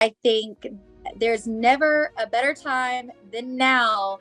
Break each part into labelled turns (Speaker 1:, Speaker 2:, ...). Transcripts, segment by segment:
Speaker 1: I think there's never a better time than now.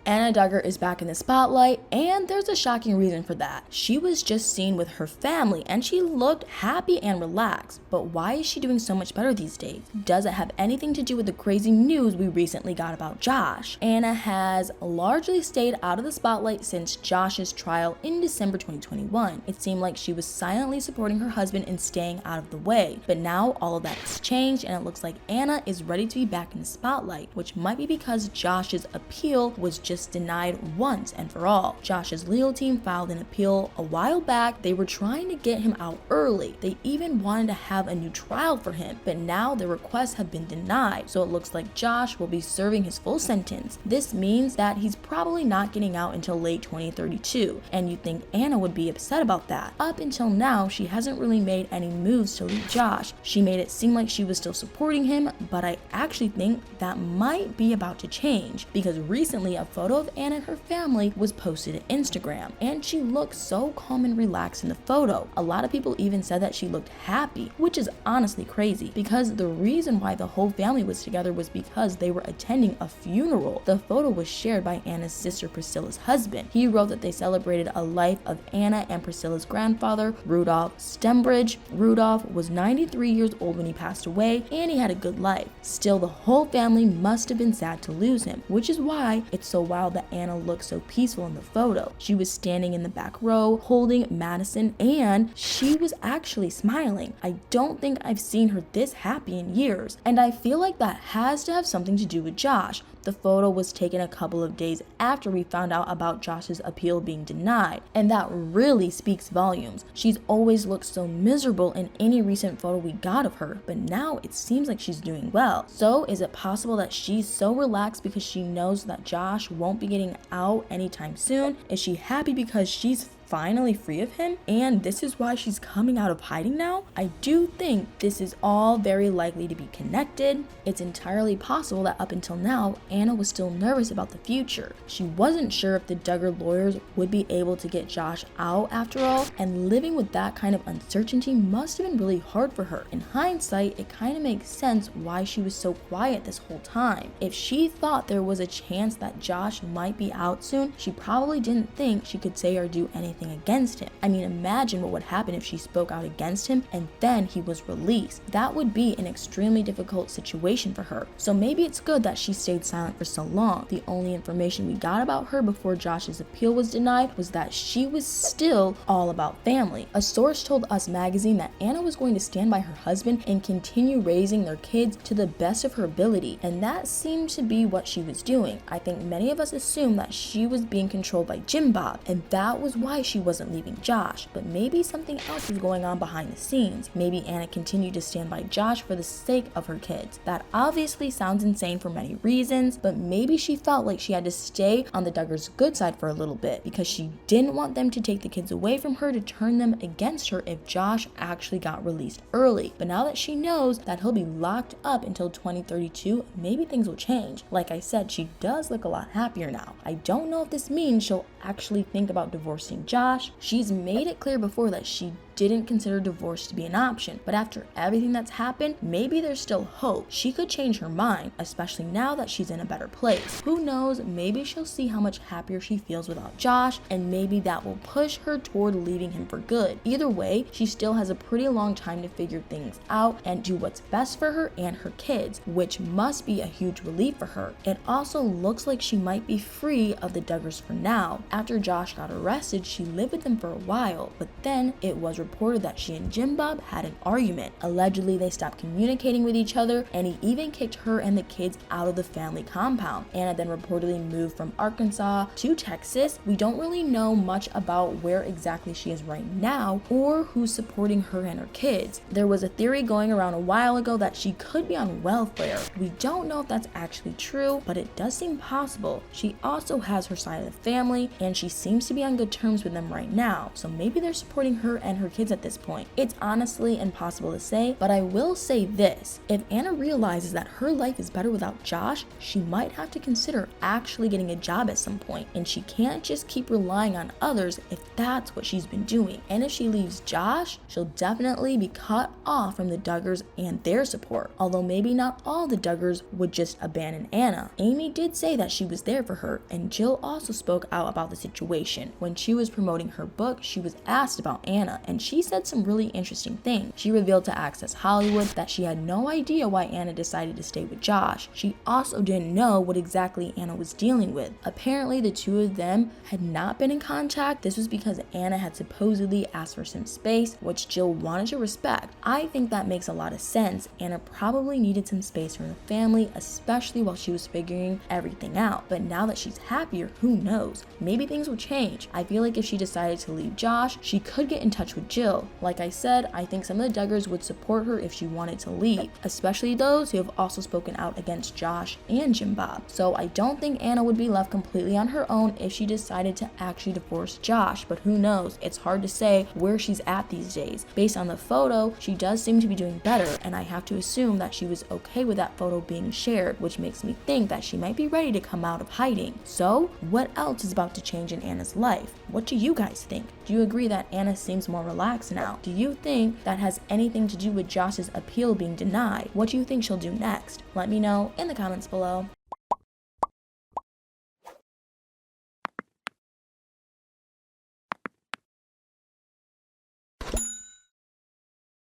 Speaker 2: Anna Duggar is back in the spotlight, and there's a shocking reason for that. She was just seen with her family, and she looked happy and relaxed. But why is she doing so much better these days? Does it have anything to do with the crazy news we recently got about Josh? Anna has largely stayed out of the spotlight since Josh's trial in December 2021. It seemed like she was silently supporting her husband and staying out of the way. But now all of that has changed, and it looks like Anna is ready to be back in the spotlight, which might be because Josh's appeal was just denied once and for all. Josh's legal team filed an appeal a while back. They were trying to get him out early. They even wanted to have a new trial for him, but now their requests have been denied. So it looks like Josh will be serving his full sentence. This means that he's probably not getting out until late 2032, and you'd think Anna would be upset about that. Up until now, she hasn't really made any moves to leave Josh. She made it seem like she was still supporting him, but I actually think that might be about to change, because recently a photo of Anna and her family was posted to Instagram, and she looked so calm and relaxed in the photo. A lot of people even said that she looked happy, which is honestly crazy, because the reason why the whole family was together was because they were attending a funeral. The photo was shared by Anna's sister Priscilla's husband. He wrote that they celebrated a life of Anna and Priscilla's grandfather, Rudolph Stembridge. Rudolph was 93 years old when he passed away, and he had a good life. Still, the whole family must have been sad to lose him, which is why it's so wild that Anna looked so peaceful in the photo. She was standing in the back row holding Madison, and she was actually smiling. I don't think I've seen her this happy in years, and I feel like that has to have something to do with Josh. The photo was taken a couple of days after we found out about Josh's appeal being denied, and that really speaks volumes. She's always looked so miserable in any recent photo we got of her, but now it seems like she's doing well. So is it possible that she's so relaxed because she knows that Josh won't be getting out anytime soon? Is she happy because she's finally free of him, and this is why she's coming out of hiding now? I do think this is all very likely to be connected. It's entirely possible that up until now, Anna was still nervous about the future. She wasn't sure if the Duggar lawyers would be able to get Josh out after all, and living with that kind of uncertainty must have been really hard for her. In hindsight, it kind of makes sense why she was so quiet this whole time. If she thought there was a chance that Josh might be out soon, she probably didn't think she could say or do anything against him. I mean, imagine what would happen if she spoke out against him and then he was released. That would be an extremely difficult situation for her. So maybe it's good that she stayed silent for so long. The only information we got about her before Josh's appeal was denied was that she was still all about family. A source told Us Magazine that Anna was going to stand by her husband and continue raising their kids to the best of her ability, and that seemed to be what she was doing. I think many of us assumed that she was being controlled by Jim Bob, and that was why she wasn't leaving Josh, but maybe something else was going on behind the scenes. Maybe Anna continued to stand by Josh for the sake of her kids. That obviously sounds insane for many reasons, but maybe she felt like she had to stay on the Duggars' good side for a little bit because she didn't want them to take the kids away from her to turn them against her if Josh actually got released early. But now that she knows that he'll be locked up until 2032, maybe things will change. Like I said, she does look a lot happier now. I don't know if this means she'll actually think about divorcing Josh. She's made it clear before that she didn't consider divorce to be an option, but after everything that's happened, maybe there's still hope. She could change her mind, especially now that she's in a better place. Who knows, maybe she'll see how much happier she feels without Josh, and maybe that will push her toward leaving him for good. Either way, she still has a pretty long time to figure things out and do what's best for her and her kids, which must be a huge relief for her. It also looks like she might be free of the Duggars for now. After Josh got arrested, she lived with them for a while, but then it was reported that she and Jim Bob had an argument. Allegedly, they stopped communicating with each other, and he even kicked her and the kids out of the family compound. Anna then reportedly moved from Arkansas to Texas. We don't really know much about where exactly she is right now or who's supporting her and her kids. There was a theory going around a while ago that she could be on welfare. We don't know if that's actually true, but it does seem possible. She also has her side of the family, and she seems to be on good terms with them right now, so maybe they're supporting her and her kids at this point. It's honestly impossible to say, but I will say this. If Anna realizes that her life is better without Josh, she might have to consider actually getting a job at some point, and she can't just keep relying on others if that's what she's been doing. And if she leaves Josh, she'll definitely be cut off from the Duggars and their support, although maybe not all the Duggars would just abandon Anna. Amy did say that she was there for her, and Jill also spoke out about the situation. When she was promoting her book, she was asked about Anna, and she said some really interesting things. She revealed to Access Hollywood that she had no idea why Anna decided to stay with Josh. She also didn't know what exactly Anna was dealing with. Apparently, the two of them had not been in contact. This was because Anna had supposedly asked for some space, which Jill wanted to respect. I think that makes a lot of sense. Anna probably needed some space from her family, especially while she was figuring everything out. But now that she's happier, who knows? Maybe things will change. I feel like if she decided to leave Josh, she could get in touch with Jill. Like I said, I think some of the Duggars would support her if she wanted to leave, especially those who have also spoken out against Josh and Jim Bob. So I don't think Anna would be left completely on her own if she decided to actually divorce Josh, but who knows? It's hard to say where she's at these days. Based on the photo, she does seem to be doing better, and I have to assume that she was okay with that photo being shared, which makes me think that she might be ready to come out of hiding. So, what else is about to change in Anna's life? What do you guys think? Do you agree that Anna seems more relaxed now? Do you think that has anything to do with Josh's appeal being denied? What do you think she'll do next? Let me know in the comments below.